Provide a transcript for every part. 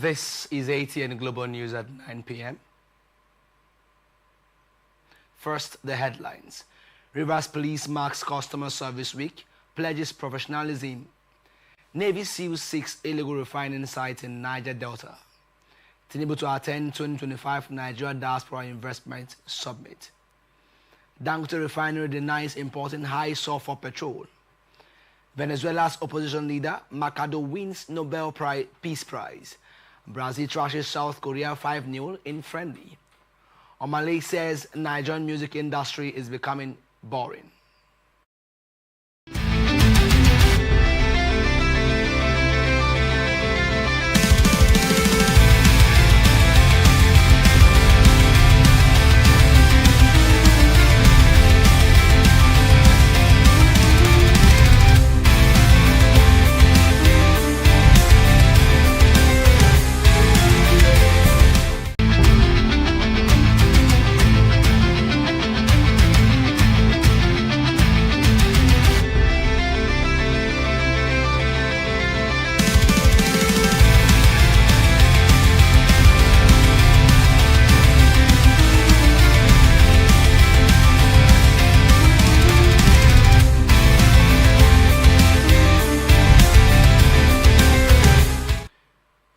This is ATN Global News at 9 p.m. First, the headlines. Rivers Police marks Customer Service Week, pledges professionalism. Navy seals 6 illegal refining sites in Niger Delta. Tinubu to attend 2025 Nigeria Diaspora Investment Summit. Dangote Refinery denies importing high sulfur petrol. Venezuela's opposition leader, Mercado, wins Nobel Peace Prize. Brazil trashes South Korea 5-0 in friendly. Omalay says Nigerian music industry is becoming boring.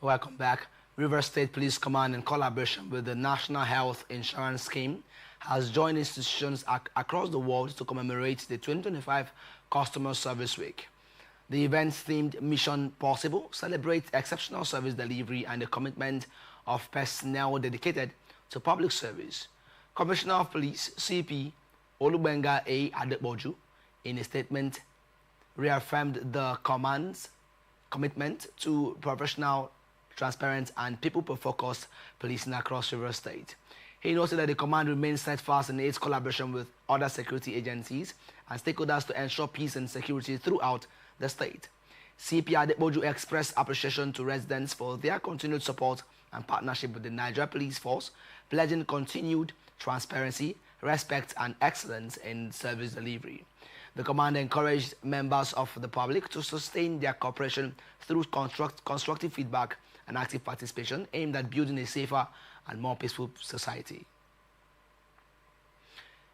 Welcome back. Rivers State Police Command, in collaboration with the National Health Insurance Scheme, has joined institutions across the world to commemorate the 2025 Customer Service Week. The event's themed Mission Possible celebrates exceptional service delivery and the commitment of personnel dedicated to public service. Commissioner of Police CP Olubenga A. Adeboju, in a statement, reaffirmed the command's commitment to professional, transparent and people-focused policing across Rivers State. He noted that the command remains steadfast in its collaboration with other security agencies and stakeholders to ensure peace and security throughout the state. CP Adeboju expressed appreciation to residents for their continued support and partnership with the Nigeria Police Force, pledging continued transparency, respect and excellence in service delivery. The command encouraged members of the public to sustain their cooperation through constructive feedback and active participation aimed at building a safer and more peaceful society.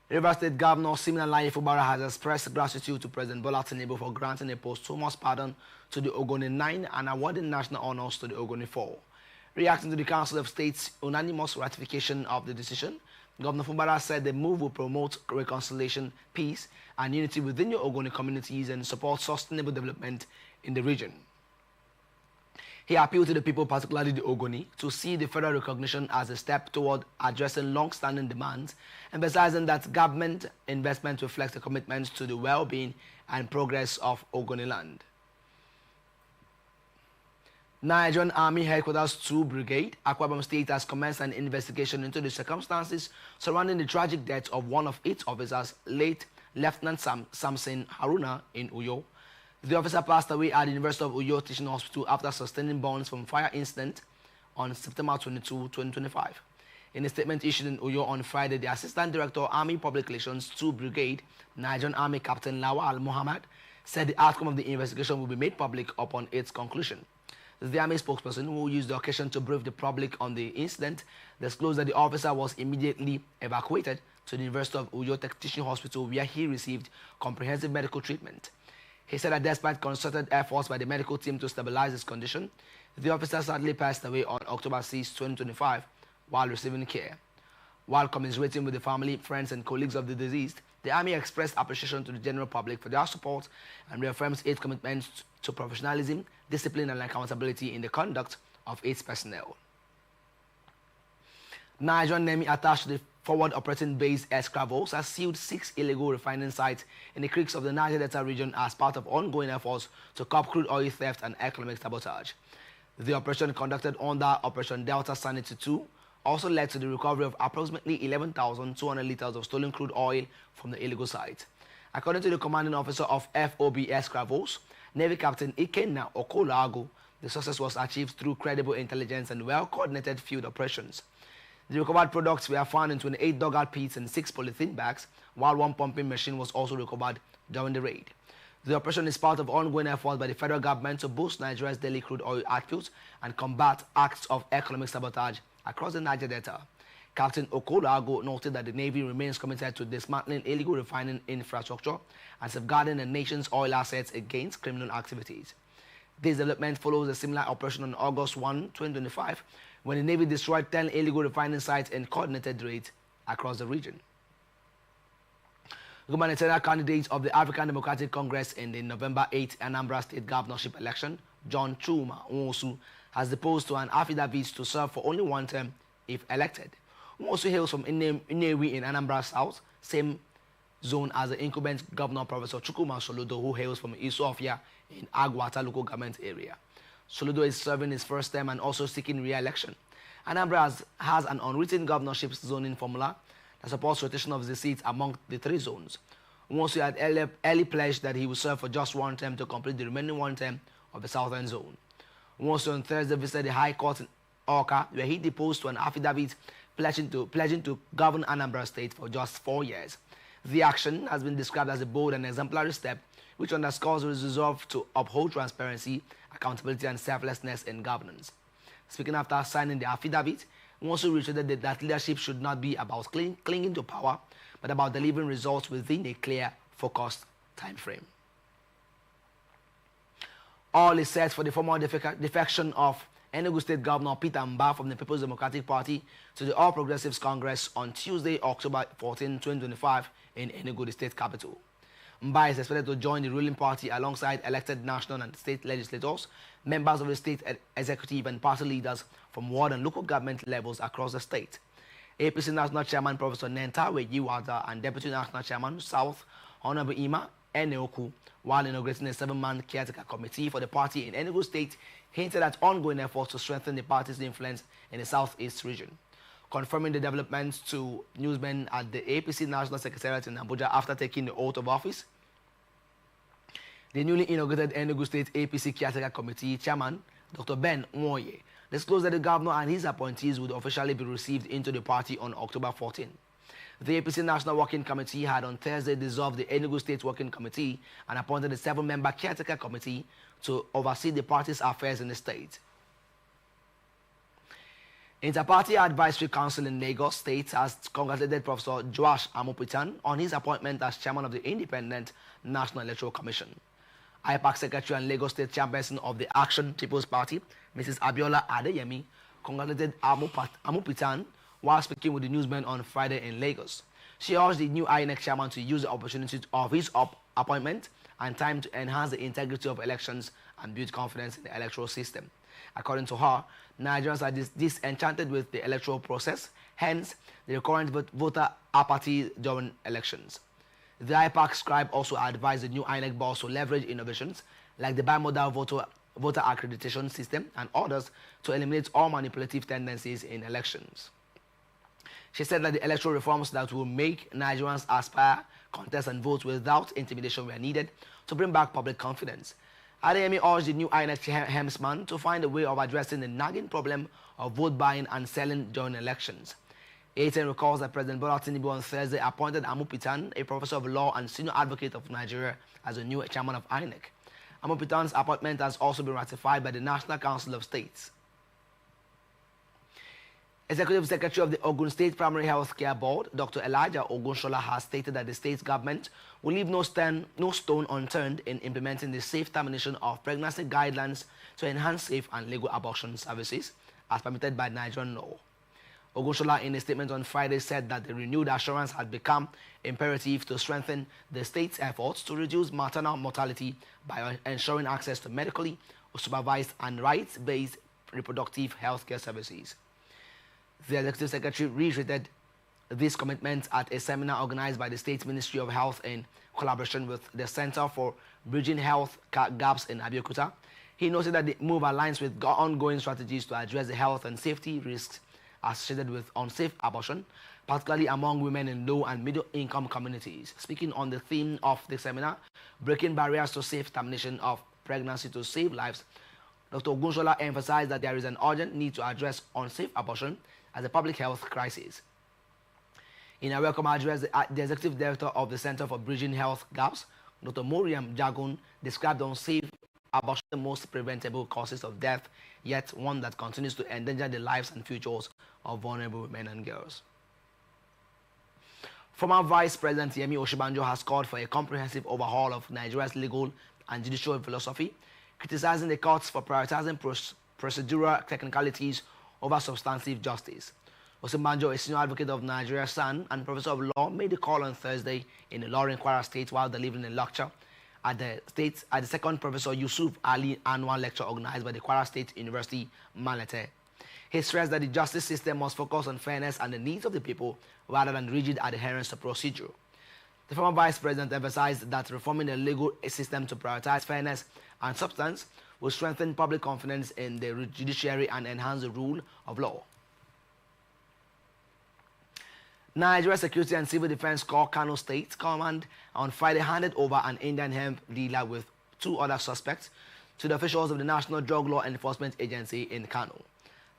Rivers State Governor Siminalayi Fubara has expressed gratitude to President Bola Tinubu for granting a posthumous pardon to the Ogoni 9 and awarding national honors to the Ogoni 4. Reacting to the Council of State's unanimous ratification of the decision, Governor Fubara said the move will promote reconciliation, peace, and unity within the Ogoni communities and support sustainable development in the region. He appealed to the people, particularly the Ogoni, to see the federal recognition as a step toward addressing long-standing demands, emphasizing that government investment reflects a commitment to the well-being and progress of Ogoni land. Nigerian Army Headquarters 2 Brigade, Akwa Ibom State, has commenced an investigation into the circumstances surrounding the tragic death of one of its officers, late Lieutenant Samson Haruna in Uyo. The officer passed away at the University of Uyo Teaching Hospital after sustaining burns from fire incident on September 22, 2025. In a statement issued in Uyo on Friday, the Assistant Director, Army Public Relations 2 Brigade, Nigerian Army Captain Lawal Mohammed, said the outcome of the investigation will be made public upon its conclusion. The Army spokesperson, who used the occasion to brief the public on the incident, disclosed that the officer was immediately evacuated to the University of Uyo Teaching Hospital, where he received comprehensive medical treatment. He said that despite concerted efforts by the medical team to stabilize his condition, the officer sadly passed away on October 6, 2025, while receiving care. While commiserating with the family, friends, and colleagues of the deceased, the Army expressed appreciation to the general public for their support and reaffirms its commitment to professionalism, discipline, and accountability in the conduct of its personnel. Nigerian Navy attached to the Forward Operating Base Escravos has sealed 6 illegal refining sites in the creeks of the Niger Delta region as part of ongoing efforts to curb crude oil theft and economic sabotage. The operation, conducted under Operation Delta Sanity 2, also led to the recovery of approximately 11,200 liters of stolen crude oil from the illegal site. According to the commanding officer of FOB Escravos, Navy Captain Ikenna Okolago, the success was achieved through credible intelligence and well-coordinated field operations. The recovered products were found in 28 dugout pits and 6 polythene bags, while 1 pumping machine was also recovered during the raid. The operation is part of ongoing efforts by the federal government to boost Nigeria's daily crude oil output and combat acts of economic sabotage across the Niger Delta. Captain Okolago noted that the Navy remains committed to dismantling illegal refining infrastructure and safeguarding the nation's oil assets against criminal activities. This development follows a similar operation on August 1, 2025, when the Navy destroyed 10 illegal refining sites in coordinated raids across the region. Gubernatorial candidate of the African Democratic Congress in the November 8 Anambra State governorship election, John Chuma Nwosu, has deposed to an affidavit to serve for only one term if elected. Nwosu hails from Inewi in Anambra South, same zone as the incumbent Governor Professor Chukwuma Soludo, who hails from Isuofia in Agwata local government area. Soludo is serving his first term and also seeking re-election. Anambra has an unwritten governorship zoning formula that supports rotation of the seats among the three zones. Nwosu had early pledged that he would serve for just one term to complete the remaining one term of the southern zone. Nwosu on Thursday visited the High Court in Awka, where he deposed to an affidavit pledging to govern Anambra State for just 4 years. The action has been described as a bold and exemplary step, which underscores his resolve to uphold transparency, accountability, and selflessness in governance. Speaking after signing the affidavit, Nwosu reiterated that leadership should not be about clinging to power, but about delivering results within a clear, focused time frame. All is set for the formal defection of Enugu State Governor Peter Mba from the People's Democratic Party to the All Progressives Congress on Tuesday, October 14, 2025 in Enugu, the state capital. Mba is expected to join the ruling party alongside elected national and state legislators, members of the state executive and party leaders from ward and local government levels across the state. APC National Chairman Professor Nentawe Yiwada and Deputy National Chairman South Honorable Ima Eneoku, while inaugurating a 7-man caretaker committee for the party in Enugu State, hinted at ongoing efforts to strengthen the party's influence in the southeast region. Confirming the developments to newsmen at the APC National Secretariat in Abuja after taking the oath of office, the newly inaugurated Enugu State APC Caretaker Committee Chairman, Dr. Ben Nwoye, disclosed that the governor and his appointees would officially be received into the party on October 14. The APC National Working Committee had on Thursday dissolved the Enugu State Working Committee and appointed a 7-member Caretaker Committee to oversee the party's affairs in the state. Interparty Advisory Council in Lagos State has congratulated Professor Joash Amopitan on his appointment as chairman of the Independent National Electoral Commission. IPAC Secretary and Lagos State Chairperson of the Action People's Party, Mrs. Abiola Adeyemi, congratulated Amopitan while speaking with the newsmen on Friday in Lagos. She urged the new INEC chairman to use the opportunity of his appointment and time to enhance the integrity of elections and build confidence in the electoral system. According to her, Nigerians are disenchanted with the electoral process, hence the recurrent voter apathy during elections. The IPAC scribe also advised the new INEC boss to leverage innovations like the bimodal voter accreditation system and others to eliminate all manipulative tendencies in elections. She said that the electoral reforms that will make Nigerians aspire, contest and vote without intimidation were needed to bring back public confidence. Adeyemi urged the new INEC helmsman to find a way of addressing the nagging problem of vote buying and selling during elections. A10 recalls that President Bola Tinubu on Thursday appointed Amopitan, a professor of law and senior advocate of Nigeria, as a new chairman of INEC. Amopitan's appointment has also been ratified by the National Council of States. Executive Secretary of the Ogun State Primary Health Care Board, Dr. Elijah Ogunshola, has stated that the state government will leave no stone unturned in implementing the safe termination of pregnancy guidelines to enhance safe and legal abortion services as permitted by Nigerian law. Ogunshola, in a statement on Friday, said that the renewed assurance had become imperative to strengthen the state's efforts to reduce maternal mortality by ensuring access to medically supervised and rights-based reproductive health care services. The Executive Secretary reiterated this commitment at a seminar organized by the State Ministry of Health in collaboration with the Center for Bridging Health Gaps in Abeokuta. He noted that the move aligns with ongoing strategies to address the health and safety risks associated with unsafe abortion, particularly among women in low and middle-income communities. Speaking on the theme of the seminar, Breaking Barriers to Safe Termination of Pregnancy to Save Lives, Dr. Ogunshola emphasized that there is an urgent need to address unsafe abortion as a public health crisis. In a welcome address, the Executive Director of the Center for Bridging Health Gaps, Dr. Muriam Jagun described unsafe abortion the most preventable causes of death, yet one that continues to endanger the lives and futures of vulnerable women and girls. Former Vice President Yemi Oshibanjo has called for a comprehensive overhaul of Nigeria's legal and judicial philosophy, criticizing the courts for prioritizing procedural technicalities over substantive justice. Oshibanjo, a senior advocate of Nigeria's SAN and professor of law, made the call on Thursday in Ilorin, Kwara State while delivering a lecture at the second Professor Yusuf Ali annual lecture organized by the Kwara State University, Malete. He stressed that the justice system must focus on fairness and the needs of the people rather than rigid adherence to procedure. The former vice president emphasized that reforming the legal system to prioritize fairness and substance will strengthen public confidence in the judiciary and enhance the rule of law. Nigeria Security and Civil Defense Corps Kano State Command on Friday handed over an Indian hemp dealer with 2 other suspects to the officials of the National Drug Law Enforcement Agency in Kano.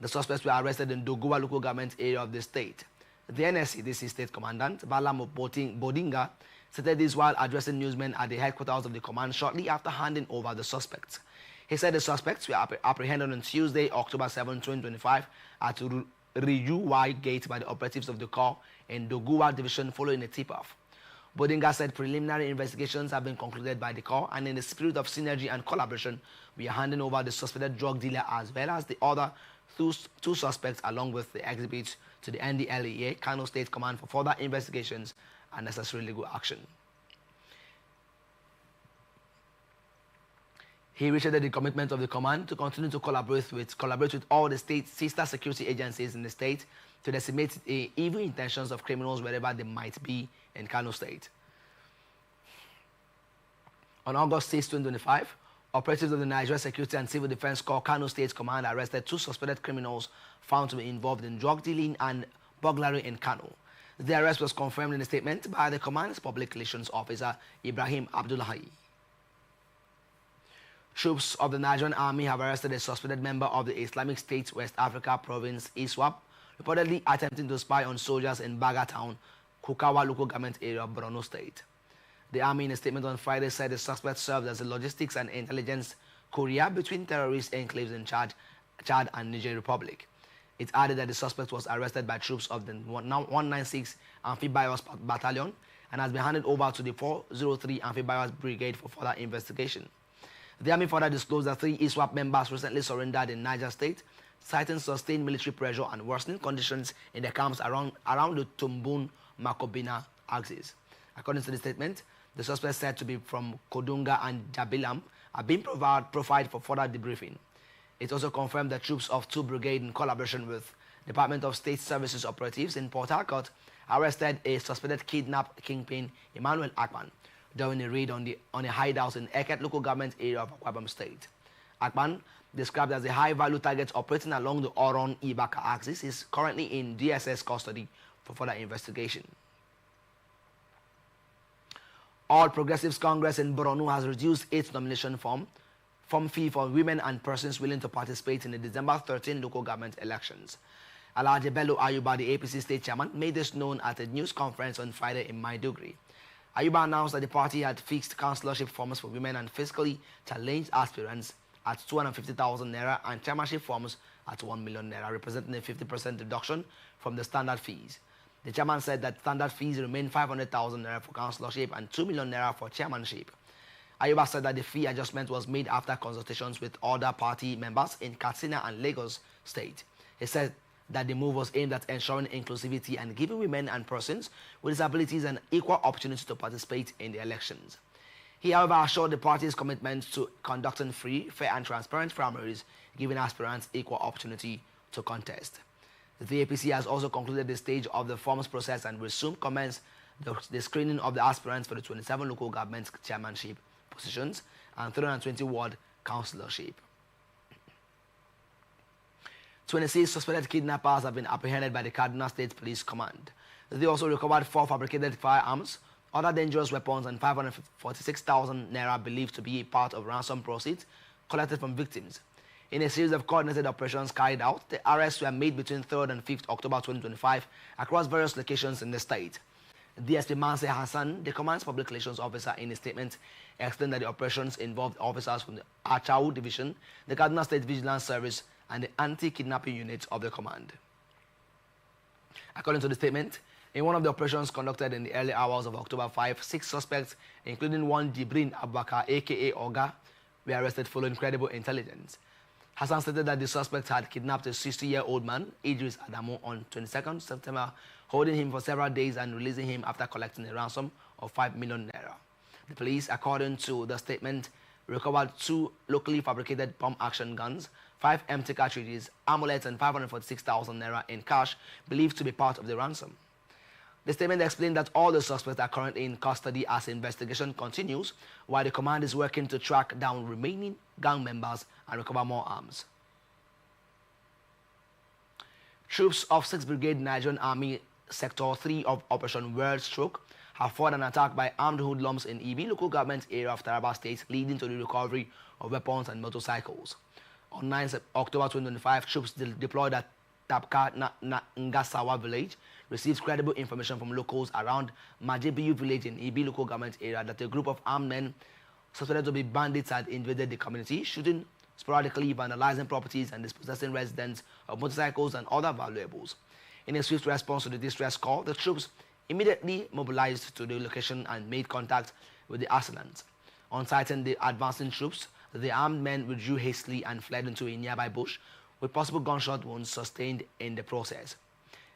The suspects were arrested in Doguwa local government area of the state. The NSCDC State Commandant, Balam Bodinga, stated this while addressing newsmen at the headquarters of the command shortly after handing over the suspects. He said the suspects were apprehended on Tuesday, October 7, 2025 at Riyuwai Gate by the operatives of the Corps in Doguwa Division following a tip-off. Bodinga said preliminary investigations have been concluded by the Corps, and in the spirit of synergy and collaboration, we are handing over the suspected drug dealer as well as the other 2 suspects along with the exhibits to the NDLEA, Kano State Command, for further investigations and necessary legal action. He reiterated the commitment of the command to continue to collaborate with all the state sister security agencies in the state to decimate the evil intentions of criminals wherever they might be in Kano State. On August 6, 2025, operatives of the Nigeria Security and Civil Defense Corps Kano State Command arrested 2 suspected criminals found to be involved in drug dealing and burglary in Kano. The arrest was confirmed in a statement by the command's public relations officer, Ibrahim Abdullahi. Troops of the Nigerian Army have arrested a suspected member of the Islamic State West Africa province, ISWAP, reportedly attempting to spy on soldiers in Baga Town, Kukawa local government area of Borno State. The army in a statement on Friday said the suspect served as a logistics and intelligence courier between terrorist enclaves in Chad and Niger Republic. It added that the suspect was arrested by troops of the 196 Amphibious Battalion and has been handed over to the 403 Amphibious Brigade for further investigation. The army further disclosed that 3 ISWAP members recently surrendered in Niger State, citing sustained military pressure and worsening conditions in the camps around the Tumbun-Makobina axis. According to the statement, the suspects said to be from Kodunga and Jabilam are being provided for further debriefing. It also confirmed that troops of 2 brigades in collaboration with Department of State Services operatives in Port Harcourt arrested a suspected kidnapped kingpin Emmanuel Akpan during a raid on a hideout in Eket local government area of Akwa Ibom State. Akpan, described as a high-value target operating along the Oron-Ibaka axis, is currently in DSS custody for further investigation. All Progressives Congress in Borno has reduced its nomination form fee for women and persons willing to participate in the December 13 local government elections. Alhaji Bello Ayuba, the APC state chairman, made this known at a news conference on Friday in Maiduguri. Ayuba announced that the party had fixed councillorship forms for women and fiscally challenged aspirants at 250,000 naira and chairmanship forms at 1 million naira, representing a 50% reduction from the standard fees. The chairman said that standard fees remain 500,000 naira for councillorship and 2 million naira for chairmanship. Ayuba said that the fee adjustment was made after consultations with other party members in Katsina and Lagos State. He said that the move was aimed at ensuring inclusivity and giving women and persons with disabilities an equal opportunity to participate in the elections. He, however, assured the party's commitment to conducting free, fair and transparent primaries, giving aspirants equal opportunity to contest. The APC has also concluded the stage of the forms process and will soon commence the screening of the aspirants for the 27 local government chairmanship positions and 320 ward councillorship. 26 suspected kidnappers have been apprehended by the Kaduna State Police Command. They also recovered 4 fabricated firearms, other dangerous weapons, and 546,000 naira believed to be a part of ransom proceeds collected from victims. In a series of coordinated operations carried out, the arrests were made between 3rd and 5th October 2025 across various locations in the state. DSP Manse Hassan, the command's public relations officer, in a statement explained that the operations involved officers from the Achau Division, the Kaduna State Vigilance Service, and the anti-kidnapping unit of the command. According to the statement, in one of the operations conducted in the early hours of October 5, 6 suspects, including one Jibrin Abubakar, aka Oga, were arrested following credible intelligence. Hassan stated that the suspects had kidnapped a 60-year-old man, Idris Adamu, on 22nd September, holding him for several days and releasing him after collecting a ransom of 5 million naira. The police, according to the statement, recovered 2 locally fabricated pump-action guns, 5 empty cartridges, amulets, and 546,000 naira in cash, believed to be part of the ransom. The statement explained that all the suspects are currently in custody as investigation continues, while the command is working to track down remaining gang members and recover more arms. Troops of 6th Brigade Nigerian Army Sector 3 of Operation World Stroke have fought an attack by armed hoodlums in Ibi local government area of Taraba State, leading to the recovery of weapons and motorcycles. On 9 October 2025, troops deployed at Tapka Ngasawa village received credible information from locals around Majebiyu village in Ibi local government area that a group of armed men suspected to be bandits had invaded the community, shooting sporadically, vandalizing properties, and dispossessing residents of motorcycles and other valuables. In a swift response to the distress call, the troops immediately mobilized to the location and made contact with the assailants. On sighting the advancing troops, the armed men withdrew hastily and fled into a nearby bush, with possible gunshot wounds sustained in the process.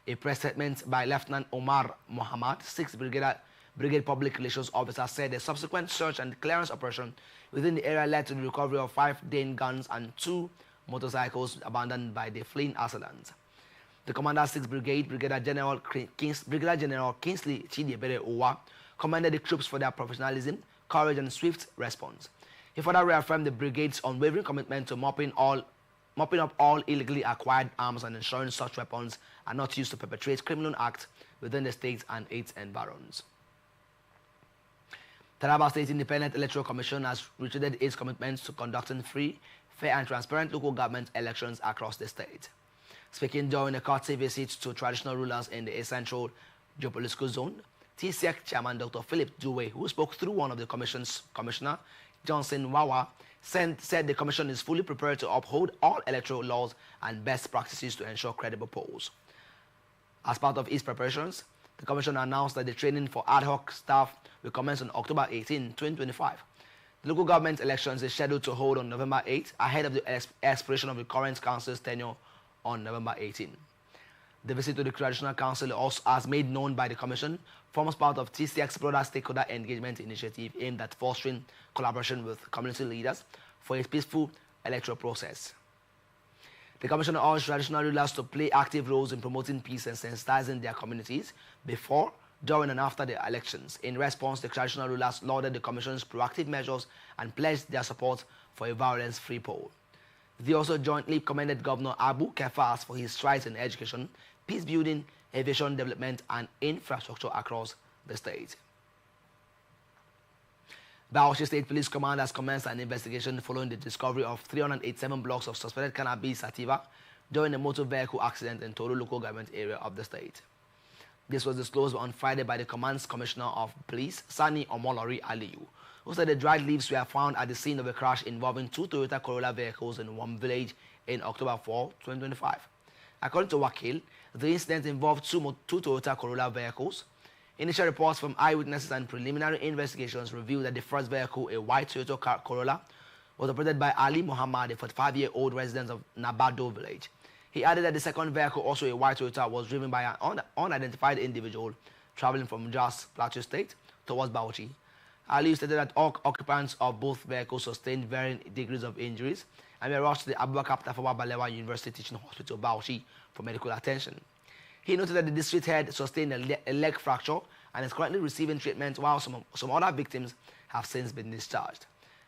A press statement by Lieutenant Omar Mohammed, 6th Brigade Public Relations Officer, said a subsequent search and clearance operation within the area led to the recovery of 5 Dane guns and 2 motorcycles abandoned by the fleeing assailants. The Commander 6th Brigade, Brigadier General Kingsley Chidiebere Owa, commended the troops for their professionalism, courage, and swift response. He further reaffirmed the brigade's unwavering commitment to mopping up all illegally acquired arms and ensuring such weapons are not used to perpetrate criminal acts within the state and its environs. Taraba State Independent Electoral Commission has reiterated its commitment to conducting free, fair, and transparent local government elections across the state. Speaking during a courtesy visit to traditional rulers in the Central Geopolitical Zone, TCEC Chairman Dr. Philip Dewey, who spoke through one of the Commission's Commissioner, Johnson Wawa, said the Commission is fully prepared to uphold all electoral laws and best practices to ensure credible polls. As part of its preparations, the Commission announced that the training for ad hoc staff will commence on October 18, 2025. The local government elections is scheduled to hold on November 8, ahead of the expiration of the current council's tenure on November 18. The visit to the Traditional Council, also as made known by the Commission, forms part of TCEC's broader stakeholder engagement initiative aimed at fostering collaboration with community leaders for a peaceful electoral process. The Commission urged traditional rulers to play active roles in promoting peace and sensitizing their communities before, during, and after the elections. In response, the traditional rulers lauded the Commission's proactive measures and pledged their support for a violence-free poll. They also jointly commended Governor Abu Kefas for his strides in education, peace building, aviation development, and infrastructure across the state. Bauchi State Police Command has commenced an investigation following the discovery of 387 blocks of suspected cannabis sativa during a motor vehicle accident in Toro local government area of the state. This was disclosed on Friday by the Command's Commissioner of Police, Sani Omolori Aliyu, who said the dried leaves were found at the scene of a crash involving 2 Toyota Corolla vehicles in one village in October 4, 2025. According to Wakil, the incident involved 2 Toyota Corolla vehicles. Initial reports from eyewitnesses and preliminary investigations revealed that the first vehicle, a white Toyota Corolla, was operated by Ali Muhammad, a 45-year-old resident of Nabado village. He added that the second vehicle, also a white Toyota, was driven by an unidentified individual traveling from Jos Plateau State towards Bauchi. Ali stated that all occupants of both vehicles sustained varying degrees of injuries and were rushed to the Abubakar Tafawa Balewa University Teaching Hospital, Bauchi, for medical attention. He noted that the district head sustained a leg fracture and is currently receiving treatment, while some other victims have since been discharged.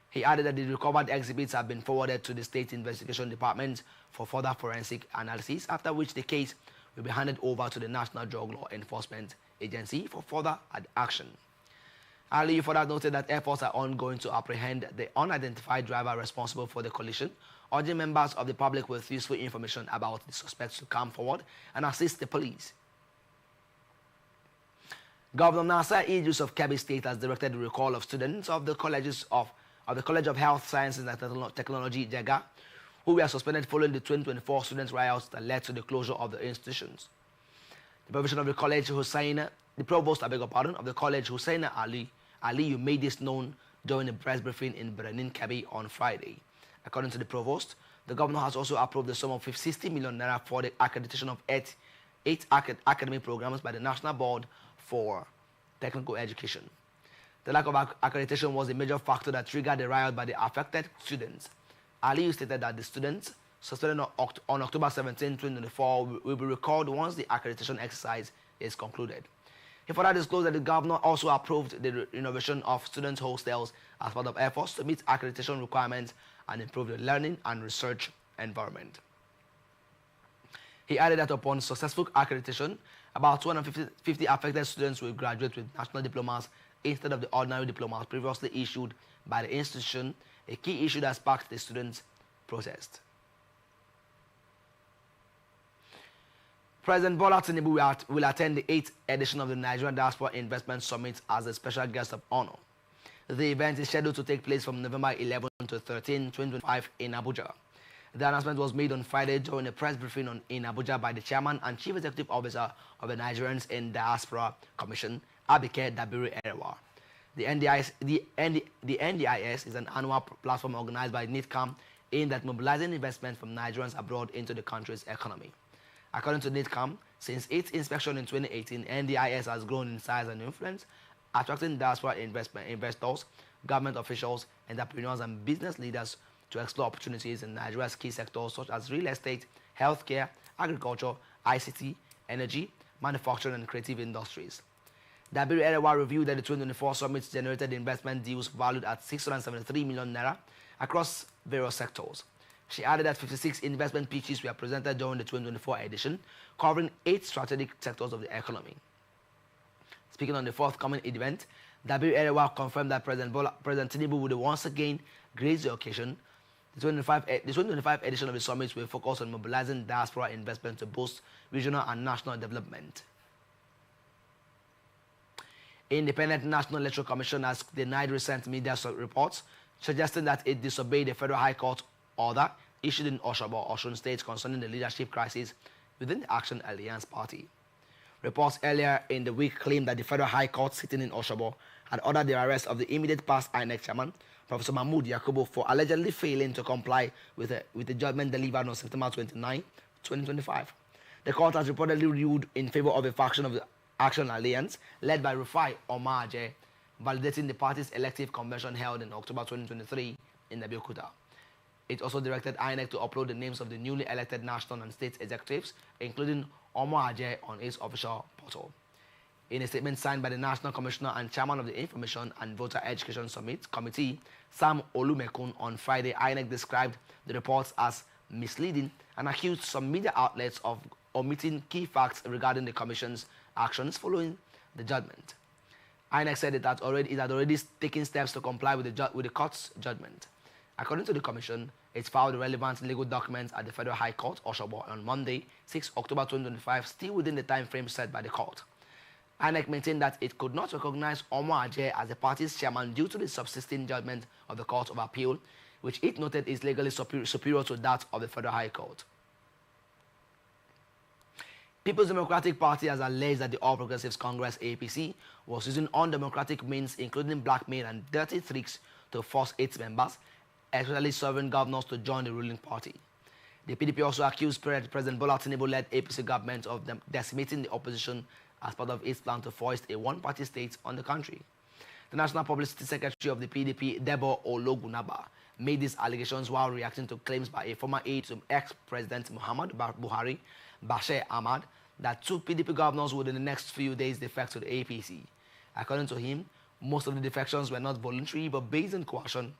He added that the recovered exhibits have been forwarded to the State Investigation Department for further forensic analysis, after which the case will be handed over to the National Drug Law Enforcement Agency for further action. Ali further noted that efforts are ongoing to apprehend the unidentified driver responsible for the collision, urging members of the public with useful information about the suspects to come forward and assist the police. Governor Nasser Idris of Kebbi State has directed the recall of students of the College of Health Sciences and Technology, JEGA, who were suspended following the 2024 student riots that led to the closure of the institutions. The provision of the college, the provost, of the college, Hussein Aliyu, made this known during a press briefing in Benin, Kebbi on Friday. According to the provost, the governor has also approved the sum of 60 million naira for the accreditation of eight academic programs by the National Board for Technical Education. The lack of accreditation was a major factor that triggered the riot by the affected students. Aliyu stated that the students suspended on October 17, 2024 will be recalled once the accreditation exercise is concluded. He further disclosed that the governor also approved the renovation of student hostels as part of efforts to meet accreditation requirements and improve the learning and research environment. He added that upon successful accreditation, about 250 affected students will graduate with national diplomas instead of the ordinary diplomas previously issued by the institution, a key issue that sparked the students' protest. President Bola Tinubu will attend the 8th edition of the Nigerian Diaspora Investment Summit as a special guest of honor. The event is scheduled to take place from November 11 to 13, 2025 in Abuja. The announcement was made on Friday during a press briefing in Abuja by the Chairman and Chief Executive Officer of the Nigerians in Diaspora Commission, Abike Dabiru-Erewa. The NDIS is an annual platform organized by NITCAM aimed at mobilizing investment from Nigerians abroad into the country's economy. According to NITCAM, since its inspection in 2018, NDIS has grown in size and influence, attracting diaspora investors, government officials, entrepreneurs, and business leaders to explore opportunities in Nigeria's key sectors such as real estate, healthcare, agriculture, ICT, energy, manufacturing, and creative industries. Dabiru-Erewa reviewed that the 2024 summit generated investment deals valued at 673 million naira across various sectors. She added that 56 investment pitches were presented during the 2024 edition, covering 8 strategic sectors of the economy. Speaking on the forthcoming event, Dabiru-Erewa confirmed that President Tinubu would once again grace the occasion. The 2025 edition of the summit will focus on mobilizing diaspora investment to boost regional and national development. Independent National Electoral Commission has denied recent media reports suggesting that it disobeyed the Federal High Court order issued in Oshobo, Osun State concerning the leadership crisis within the Action Alliance Party. Reports earlier in the week claimed that the Federal High Court sitting in Oshobo had ordered the arrest of the immediate past INEC chairman, Professor Mahmood Yakubu, for allegedly failing to comply with the judgment delivered on September 29, 2025. The court has reportedly ruled in favor of a faction of the Action Alliance led by Rufai Omaje, validating the party's elective convention held in October 2023 in Abeokuta. It also directed INEC to upload the names of the newly elected national and state executives, including Omaje, on its official portal. In a statement signed by the National Commissioner and Chairman of the Information and Voter Education Summit Committee, Sam Olumekun, on Friday, INEC described the reports as misleading and accused some media outlets of omitting key facts regarding the Commission's actions following the judgment. INEC said it had already taken steps to comply with the court's judgment. According to the Commission, it filed the relevant legal documents at the Federal High Court, Oshobo, on Monday, 6 October 2025, still within the time frame set by the court. INEC maintained that it could not recognize Omo Ajay as the party's chairman due to the subsisting judgment of the Court of Appeal, which it noted is legally superior to that of the Federal High Court. People's Democratic Party has alleged that the All Progressives Congress (APC) was using undemocratic means, including blackmail and dirty tricks, to force its members, especially sovereign governors, to join the ruling party. The PDP also accused President Bola Tinubu-led APC government of decimating the opposition as part of its plan to foist a one-party state on the country. The National Publicity Secretary of the PDP, Debo Ologunaba, made these allegations while reacting to claims by a former aide to ex-President Muhammad Buhari, Bashir Ahmad, that 2 PDP governors would in the next few days defect to the APC. According to him, most of the defections were not voluntary but based on coercion,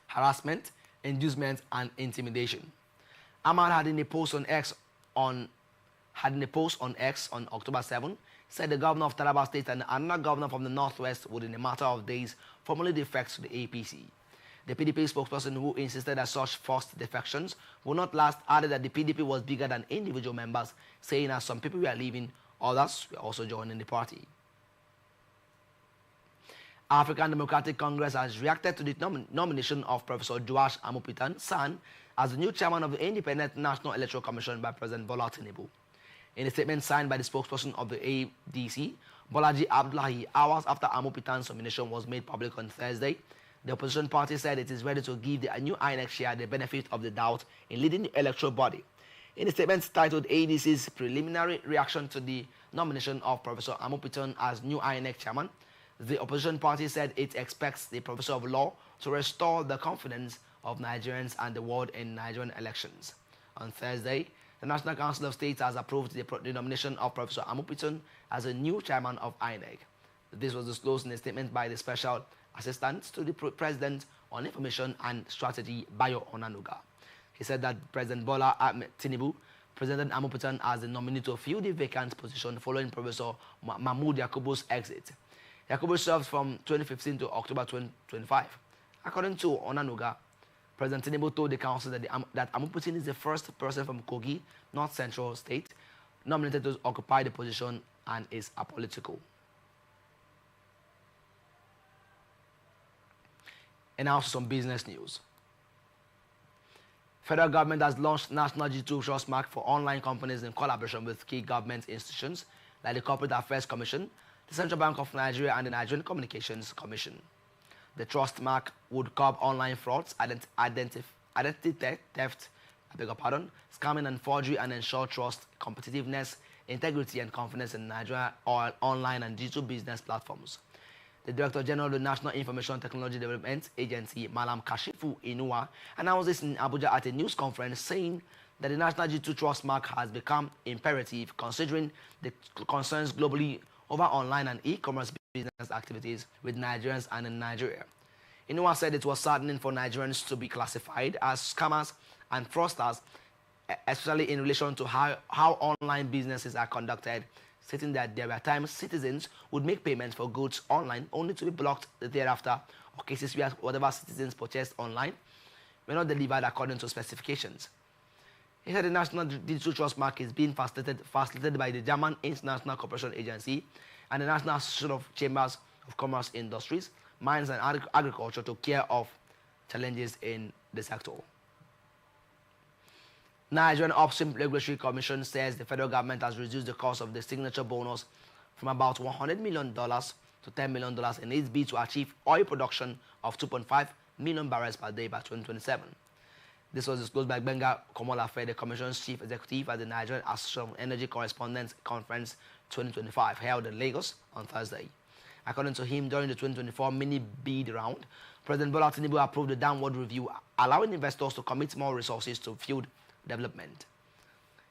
harassment, inducement, and intimidation. Ahmad had in a post on X on October 7 said the governor of Taraba State and another governor from the Northwest would in a matter of days formally defect to the APC. The PDP spokesperson, who insisted that such forced defections would not last, added that the PDP was bigger than individual members, saying as some people were leaving, Others were also joining the party. African Democratic Congress has reacted to the nomination of Professor Joash Amopitan San as the new chairman of the Independent National Electoral Commission by President Bola Tinubu. In a statement signed by the spokesperson of the ADC, Bolaji Abdullahi, hours after Amopitan's nomination was made public on Thursday, the opposition party said it is ready to give the new INEC chair the benefit of the doubt in leading the electoral body. In a statement titled ADC's Preliminary Reaction to the Nomination of Professor Amopitan as new INEC chairman, the opposition party said it expects the Professor of Law to restore the confidence of Nigerians and the world in Nigerian elections. On Thursday, the National Council of State has approved the nomination of Professor Amopitan as a new chairman of INEC. This was disclosed in a statement by the Special Assistant to the President on Information and Strategy, Bayo Onanuga. He said that President Bola Tinubu presented Amopitan as the nominee to fill the vacant position following Professor Mahmoud Yakubu's exit. Yakubu served from 2015 to October 2025. According to Onanuga, President Tinubu told the council that Amopitan is the first person from Kogi, North Central State, nominated to occupy the position and is apolitical. And now some business news. Federal government has launched National G2 Trust Mark for online companies in collaboration with key government institutions like the Corporate Affairs Commission, the Central Bank of Nigeria, and the Nigerian Communications Commission. The trust mark would curb online frauds, identity theft, scamming and forgery, and ensure trust, competitiveness, integrity, and confidence in Nigeria online and digital business platforms. The Director General of the National Information Technology Development Agency, Malam Kashifu Inuwa, announced this in Abuja at a news conference, saying that the National G2 Trust Mark has become imperative considering the concerns globally over online and e-commerce business activities with Nigerians and in Nigeria. Inuwa said it was saddening for Nigerians to be classified as scammers and fraudsters, especially in relation to how online businesses are conducted, stating that there were times citizens would make payments for goods online only to be blocked thereafter, or cases where whatever citizens purchased online were not delivered according to specifications. He said the National Digital Trust Mark is being facilitated by the German International Cooperation Agency and the National Association of Chambers of Commerce Industries, Mines and Agriculture to care of challenges in the sector. Nigerian Upstream Regulatory Commission says the federal government has reduced the cost of the signature bonus from about $100 million to $10 million in its bid to achieve oil production of 2.5 million barrels per day by 2027. This was disclosed by Benga Komolafe, the Commission's chief executive at the Nigerian Association of Energy Correspondents Conference 2025 held in Lagos on Thursday. According to him, during the 2024 mini-bid round, President Bola Tinubu approved the downward review, allowing investors to commit more resources to field development.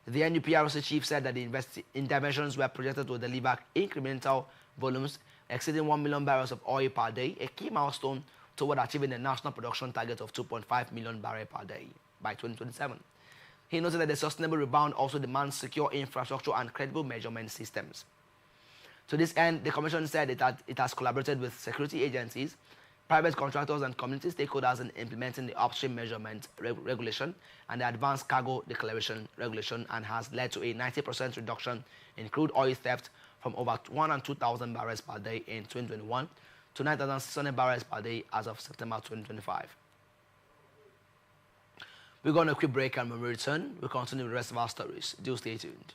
The NUPRC chief said that the interventions were projected to deliver incremental volumes exceeding 1 million barrels of oil per day, a key milestone toward achieving the national production target of 2.5 million barrels per day by 2027. He noted that the sustainable rebound also demands secure infrastructure and credible measurement systems. To this end, the Commission said it has collaborated with security agencies, private contractors, and community stakeholders in implementing the upstream measurement regulation and the advanced cargo declaration regulation, and has led to a 90% reduction in crude oil theft from over 102,000 barrels per day in 2021 to 9,600 barrels per day as of September 2025. We're going to a quick break, and when we return, we'll continue with the rest of our stories. Do stay tuned.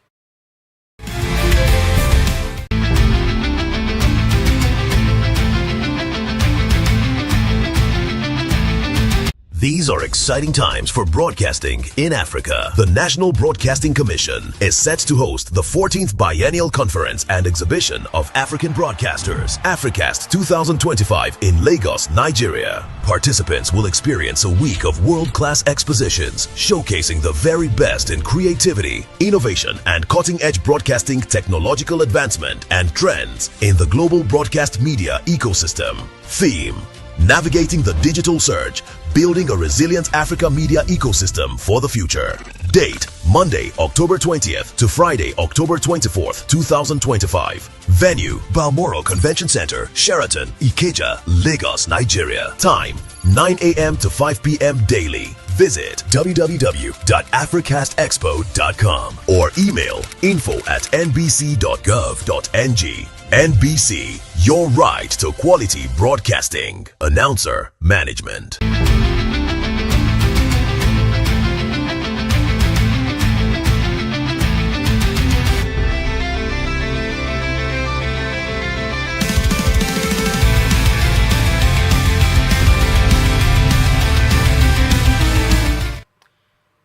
These are exciting times for broadcasting in Africa. The National Broadcasting Commission is set to host the 14th Biennial Conference and Exhibition of African Broadcasters, Africast 2025 in Lagos, Nigeria. Participants will experience a week of world-class expositions showcasing the very best in creativity, innovation, and cutting-edge broadcasting technological advancement and trends in the global broadcast media ecosystem. Theme: Navigating the Digital Surge, Building a Resilient Africa Media Ecosystem for the Future. Date: Monday, October 20th to Friday, October 24th, 2025. Venue: Balmoral Convention Center, Sheraton, Ikeja, Lagos, Nigeria. Time: 9 a.m. to 5 p.m. daily. Visit www.africastexpo.com or email info@nbc.gov.ng. NBC, your right to quality broadcasting. Announcer Management.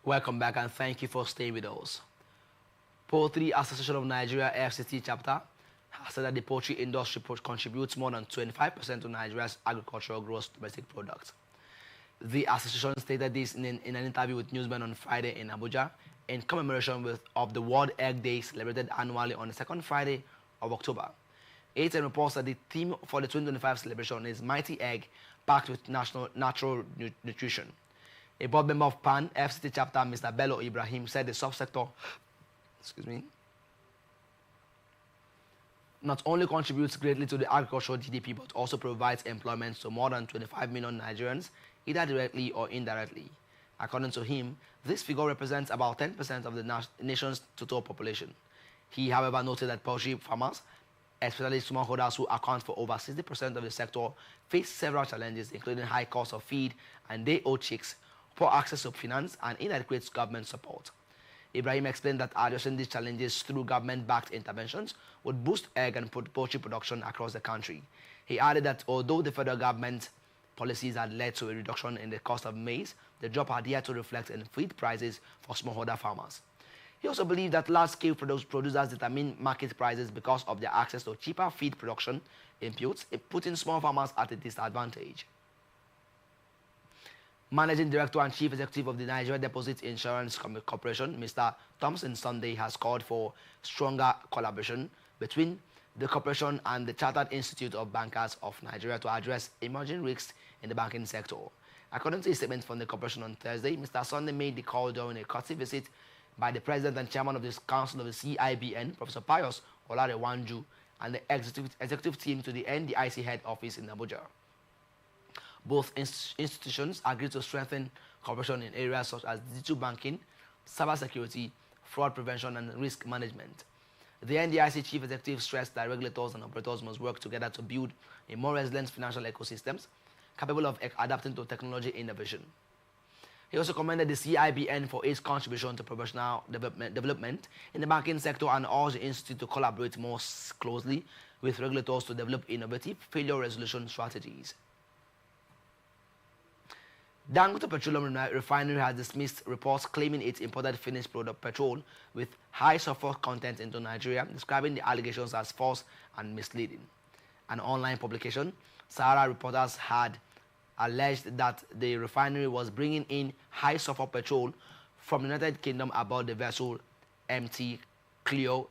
Welcome back and thank you for staying with us. Poultry Association of Nigeria FCT chapter has said that the poultry industry contributes more than 25% to Nigeria's agricultural gross domestic product. The association stated this in an interview with newsmen on Friday in Abuja in commemoration of the World Egg Day celebrated annually on the second Friday of October. ATN reports that the theme for the 2025 celebration is Mighty Egg packed with natural nutrition. A board member of PAN FCT chapter, Mr. Bello Ibrahim, said the subsector, not only contributes greatly to the agricultural GDP but also provides employment to more than 25 million Nigerians, either directly or indirectly. According to him, this figure represents about 10% of the nation's total population. He, however, noted that poultry farmers, especially smallholders who account for over 60% of the sector, face several challenges, including high cost of feed and day-old chicks, poor access to finance, and inadequate government support. Ibrahim explained that addressing these challenges through government-backed interventions would boost egg and poultry production across the country. He added that although the federal government policies had led to a reduction in the cost of maize, the drop had yet to reflect in feed prices for smallholder farmers. He also believed that large-scale producers determine market prices because of their access to cheaper feed production inputs, putting small farmers at a disadvantage. Managing Director and Chief Executive of the Nigeria Deposit Insurance Corporation, Mr. Thompson Sunday, has called for stronger collaboration between the corporation and the Chartered Institute of Bankers of Nigeria to address emerging risks in the banking sector. According to a statement from the corporation on Thursday, Mr. Sunday made the call during a courtesy visit by the President and Chairman of the Council of the CIBN, Professor Pius Olarewanju, and the executive team to the NDIC head office in Abuja. Both institutions agreed to strengthen cooperation in areas such as digital banking, cybersecurity, fraud prevention, and risk management. The NDIC chief executive stressed that regulators and operators must work together to build a more resilient financial ecosystems capable of adapting to technology innovation. He also commended the CIBN for its contribution to professional development in the banking sector and urged the institute to collaborate more closely with regulators to develop innovative failure resolution strategies. Dangote Petroleum Refinery has dismissed reports claiming it imported finished product petrol with high sulfur content into Nigeria, describing the allegations as false and misleading. An online publication, Sahara Reporters, had alleged that the refinery was bringing in high sulfur petrol from the United Kingdom aboard the vessel MT Clear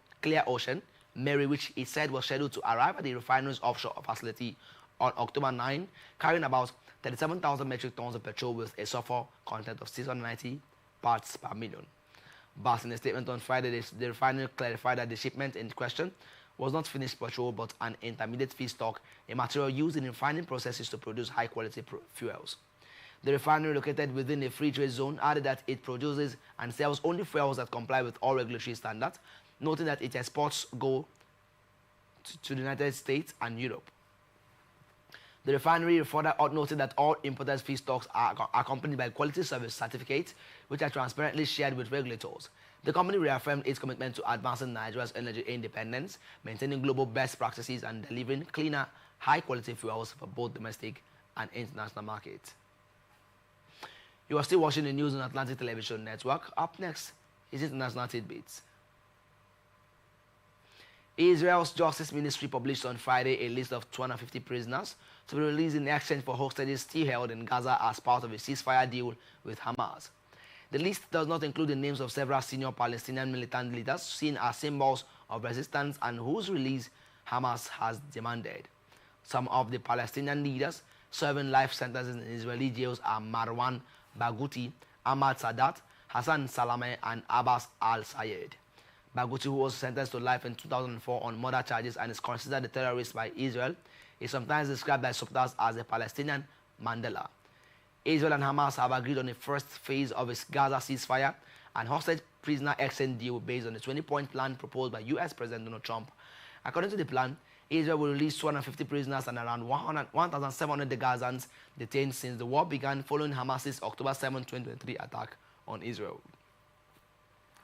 Ocean Mary, which it said was scheduled to arrive at the refinery's offshore facility on October 9, carrying about 37,000 metric tons of petrol with a sulfur content of 690 parts per million. But in a statement on Friday, the refinery clarified that the shipment in question was not finished petrol but an intermediate feedstock, a material used in refining processes to produce high-quality fuels. The refinery, located within a free trade zone, added that it produces and sells only fuels that comply with all regulatory standards, noting that its exports go to the United States and Europe. The refinery further noted that all imported feedstocks are accompanied by quality service certificates, which are transparently shared with regulators. The company reaffirmed its commitment to advancing Nigeria's energy independence, maintaining global best practices, and delivering cleaner, high-quality fuels for both domestic and international markets. You are still watching the news on Atlantic Television Network. Up next is International Tidbits. Israel's Justice Ministry published on Friday a list of 250 prisoners to be released in exchange for hostages still held in Gaza as part of a ceasefire deal with Hamas. The list does not include the names of several senior Palestinian militant leaders seen as symbols of resistance and whose release Hamas has demanded. Some of the Palestinian leaders serving life sentences in Israeli jails are Marwan Barghouti, Ahmad Sadat, Hassan Salameh, and Abbas al-Sayed. Barghouti, who was sentenced to life in 2004 on murder charges and is considered a terrorist by Israel, is sometimes described by supporters as a Palestinian Mandela. Israel and Hamas have agreed on the first phase of its Gaza ceasefire and hostage prisoner exchange deal based on the 20-point plan proposed by U.S. President Donald Trump. According to the plan, Israel will release 250 prisoners and around 1,700 Gazans detained since the war began following Hamas's October 7, 2023 attack on Israel.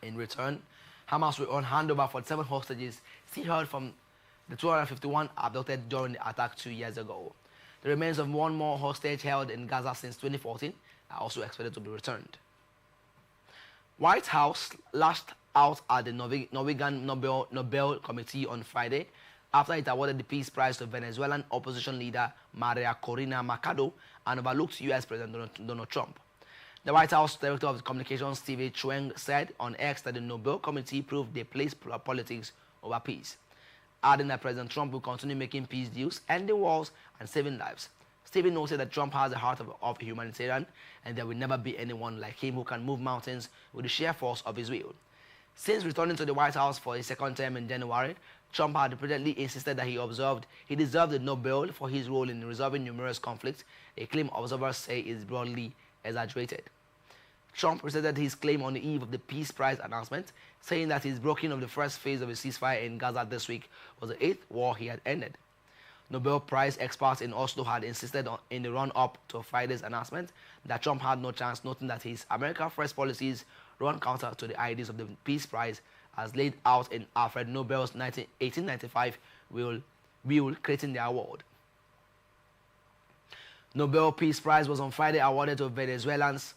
In return, Hamas will hand over 47 hostages still held from the 251 abducted during the attack 2 years ago. The remains of one more hostage held in Gaza since 2014 are also expected to be returned. White House lashed out at the Norwegian Nobel Committee on Friday after it awarded the Peace Prize to Venezuelan opposition leader Maria Corina Machado and overlooked U.S. President Donald Trump. The White House Director of Communications, Steve Chueng, said on X that the Nobel Committee proved they placed politics over peace, adding that President Trump will continue making peace deals, ending wars, and saving lives. Stephen noted that Trump has the heart of a humanitarian, and there will never be anyone like him who can move mountains with the sheer force of his will. Since returning to the White House for his second term in January, Trump had repeatedly insisted that he deserved the Nobel for his role in resolving numerous conflicts, a claim observers say is broadly exaggerated. Trump presented his claim on the eve of the Peace Prize announcement, saying that his breaking of the first phase of a ceasefire in Gaza this week was the 8th war he had ended. Nobel Prize experts in Oslo had insisted in the run-up to Friday's announcement that Trump had no chance, noting that his America First policies run counter to the ideas of the Peace Prize as laid out in Alfred Nobel's 1895 will creating the award. Nobel Peace Prize was on Friday awarded to Venezuela's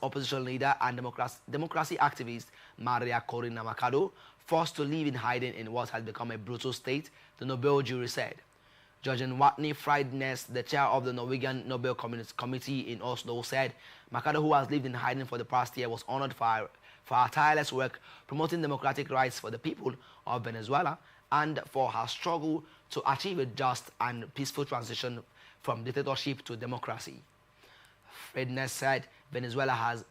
opposition leader and democracy activist Maria Corina Machado, forced to live in hiding in what has become a brutal state, the Nobel jury said. Judge Watney Friednes, the chair of the Norwegian Nobel Committee in Oslo, said Machado, who has lived in hiding for the past year, was honored for her tireless work promoting democratic rights for the people of Venezuela and for her struggle to achieve a just and peaceful transition from dictatorship to democracy. Friednes said Venezuela has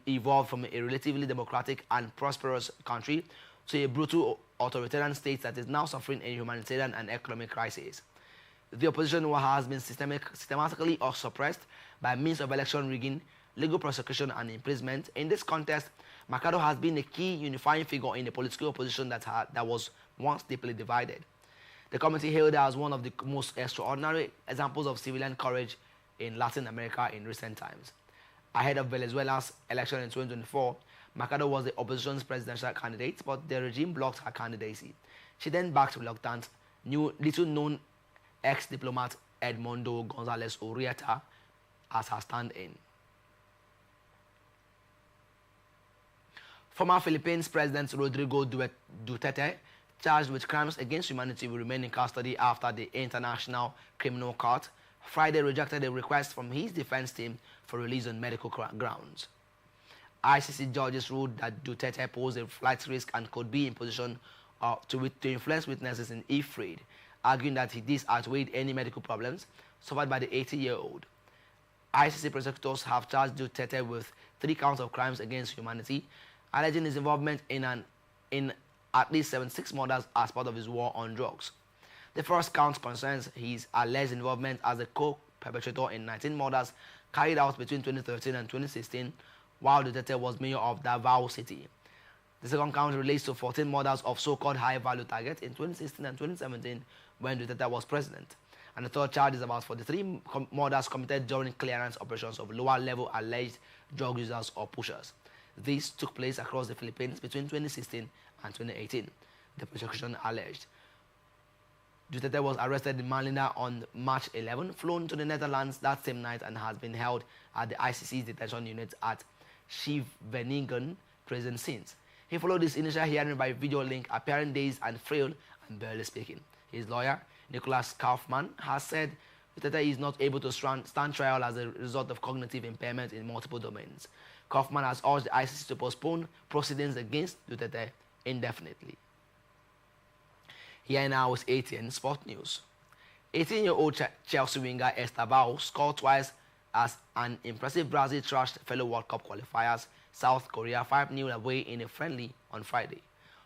evolved from a relatively democratic and prosperous country to a brutal authoritarian state that is now suffering a humanitarian and economic crisis. The opposition has been systematically suppressed by means of election rigging, legal prosecution, and imprisonment. In this context, Machado has been a key unifying figure in the political opposition that was once deeply divided. The committee hailed her as one of the most extraordinary examples of civilian courage in Latin America in recent times. Ahead of Venezuela's election in 2024, Machado was the opposition's presidential candidate, but the regime blocked her candidacy. She then backed reluctant, little-known ex-diplomat Edmundo González Urrieta as her stand-in. Former Philippines President Rodrigo Duterte, charged with crimes against humanity, will remain in custody after the International Criminal Court Friday rejected a request from his defense team for release on medical grounds. ICC judges ruled that Duterte posed a flight risk and could be in position to influence witnesses if freed, arguing that this outweighed any medical problems suffered by the 80-year-old. ICC prosecutors have charged Duterte with 3 counts of crimes against humanity, alleging his involvement in at least 76 murders as part of his war on drugs. The first count concerns his alleged involvement as a co-perpetrator in 19 murders carried out between 2013 and 2016 while Duterte was mayor of Davao City. The second count relates to 14 murders of so-called high-value targets in 2016 and 2017 when Duterte was president. And the third charge is about 43 murders committed during clearance operations of lower-level alleged drug users or pushers. These took place across the Philippines between 2016 and 2018, the prosecution alleged. Duterte was arrested in Manila on March 11, flown to the Netherlands that same night, and has been held at the ICC's detention unit at Scheveningen prison since. He followed his initial hearing by video link, appearing dazed and frail and barely speaking. His lawyer, Nicholas Kaufman, has said Duterte is not able to stand trial as a result of cognitive impairment in multiple domains. Kaufman has urged the ICC to postpone proceedings against Duterte indefinitely. Here now is ATN Sport News. 18-year-old Chelsea winger Estavao scored twice as an impressive Brazil thrashed fellow World Cup qualifiers South Korea 5-0 away in a friendly on Friday.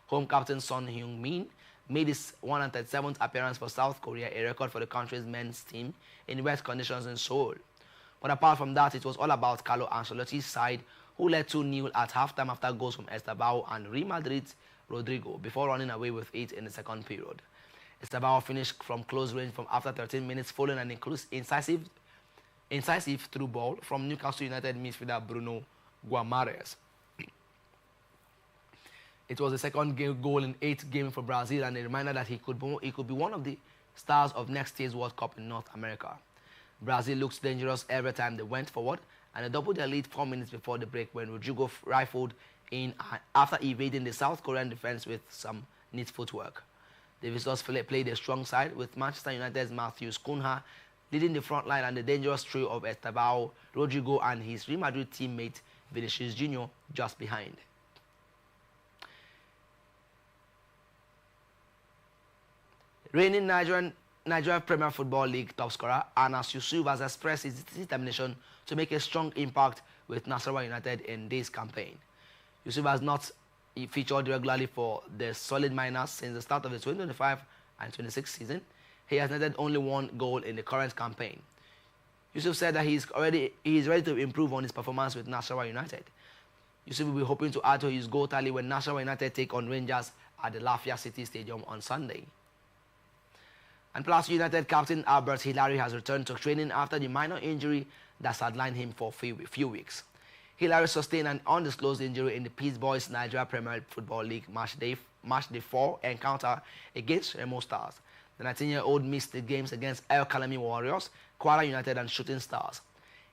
Home captain Son Heung-min made his 137th appearance for South Korea, a record for the country's men's team in wet conditions in Seoul. But apart from that, it was all about Carlo Ancelotti's side, who led 2-0 at halftime after goals from Estabao and Real Madrid's Rodrigo before running away with it in the second period. Estabao finished from close range from after 13 minutes following an incisive through ball from Newcastle United midfielder Bruno Guimarães. It was the second goal in 8 games for Brazil and a reminder that he could be one of the stars of next year's World Cup in North America. Brazil looks dangerous every time they went forward, and they doubled their lead 4 minutes before the break when Rodrigo rifled in after evading the South Korean defense with some neat footwork. The visitors played a strong side with Manchester United's Matheus Cunha leading the front line and the dangerous trio of Estabao, Rodrigo and his Real Madrid teammate Vinicius Jr. just behind. Reigning Nigeria Premier Football League top scorer Anas Yusuf has expressed his determination to make a strong impact with Nasarawa United in this campaign. Yusuf has not featured regularly for the Solid Miners since the start of the 2025 and 26 season. He has netted only 1 goal in the current campaign. Yusuf said that he is ready to improve on his performance with Nasarawa United. Yusuf will be hoping to add to his goal tally when Nasarawa United take on Rangers at the Lafia City Stadium on Sunday. And Plateau United captain Albert Hilary has returned to training after the minor injury that sidelined him for a few weeks. Hilary sustained an undisclosed injury in the Peace Boys Nigeria Premier Football League Match Day 4 encounter against Remo Stars. The 19-year-old missed the games against El Kalami Warriors, Kwara United and Shooting Stars.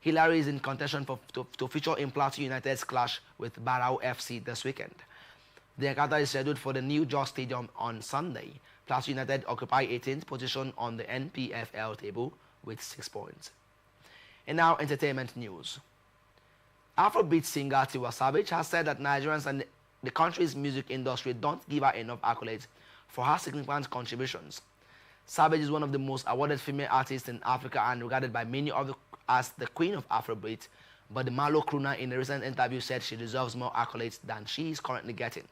Hilary is in contention to feature in Plateau United's clash with Barao FC this weekend. The encounter is scheduled for the New Jos Stadium on Sunday. Plateau United occupy 18th position on the NPFL table with 6 points. And now entertainment news. Afrobeat singer Tiwa Savage has said that Nigerians and the country's music industry don't give her enough accolades for her significant contributions. Savage is one of the most awarded female artists in Africa and regarded by many as the queen of Afrobeat, but the Malo crooner in a recent interview said she deserves more accolades than she is currently getting.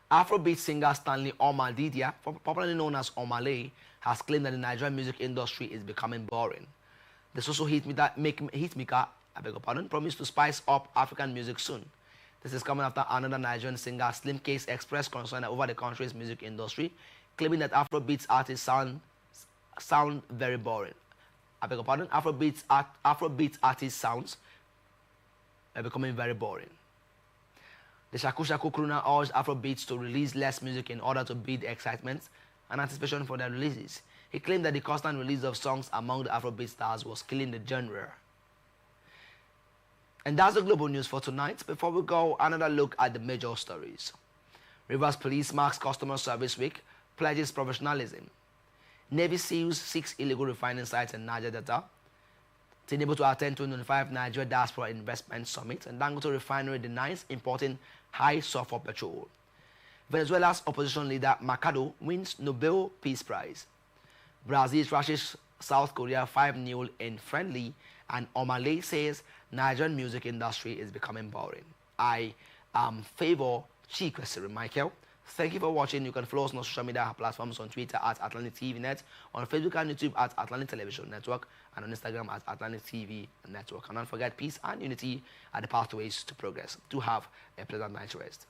Afrobeat singer Stanley Omar Didia, popularly known as Omale, has claimed that the Nigerian music industry is becoming boring. The social hitmaker, promised to spice up African music soon. This is coming after another Nigerian singer, Slim Case, expressed concern over the country's music industry, claiming that Afrobeats artists sound very boring. Afrobeats artists sounds are becoming very boring. The Shaku Shaku crooner urged Afrobeats to release less music in order to build excitement and anticipation for their releases. He claimed that the constant release of songs among the Afrobeat stars was killing the genre. And that's the global news for tonight. Before we go, another look at the major stories. Rivers Police marks Customer Service Week, pledges professionalism. Navy seals 6 illegal refining sites in Niger Delta. Tinubu to attend 2025 Nigeria Diaspora Investment Summit, and Dangote Refinery denies importing high sulfur petrol. Venezuela's opposition leader Mercado wins Nobel Peace Prize. Brazil thrashes South Korea 5-0 in friendly, and Omale says Nigerian music industry is becoming boring. I am Favor Chikwesiri Michael. Thank you for watching. You can follow us on social media platforms on Twitter at Atlantic TV Net, on Facebook and YouTube at Atlantic Television Network, and on Instagram at Atlantic TV Network. And don't forget, peace and unity are the pathways to progress. Do have a pleasant night's rest.